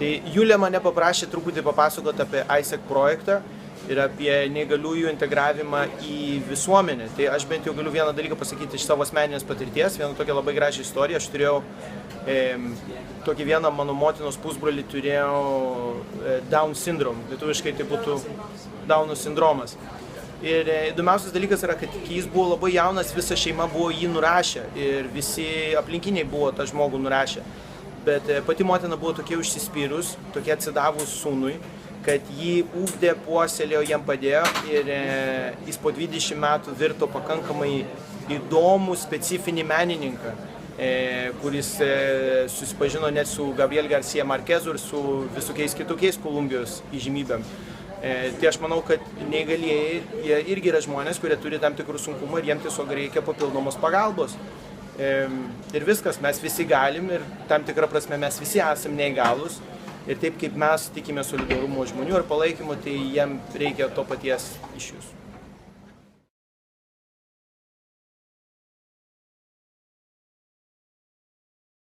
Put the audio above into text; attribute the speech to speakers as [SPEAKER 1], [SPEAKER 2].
[SPEAKER 1] Tai Julė mane paprašė truputį papasakoti apie ISEC projektą ir apie neįgaliųjų integravimą į visuomenę. Tai aš bent jau galiu vieną dalyką pasakyti iš savo asmeninės patirties, vieną tokią labai gražią istoriją. Aš turėjau tokį vieną mano motinos pusbrolį turėjau Down syndrome, lietuviškai tai būtų Downo sindromas. Ir įdomiausias dalykas yra, kad kai jis buvo labai jaunas, visa šeima buvo jį nurašę ir visi aplinkiniai buvo tą žmogų nurašę. Bet pati motina buvo tokia užsispyrus, tokia atsidavus sūnui, kad jį ugdė, puoselėjo, jam padėjo ir jis po 20 metų virto pakankamai įdomų, specifinį menininką, kuris susipažino net su Gabriel Garcia Marquezu ir su visokiais kitokiais Kolumbijos įžymybėm. Tai aš manau, kad neįgalieji, jie irgi yra žmonės, kurie turi tam tikrų sunkumų ir jiems tiesiog reikia papildomos pagalbos. Ir viskas, mes visi galim ir tam tikrą prasme mes visi esame neįgalūs. Ir taip kaip mes tikime solidarumo žmonių ir palaikymo, tai jiem reikia to paties iš jūsų.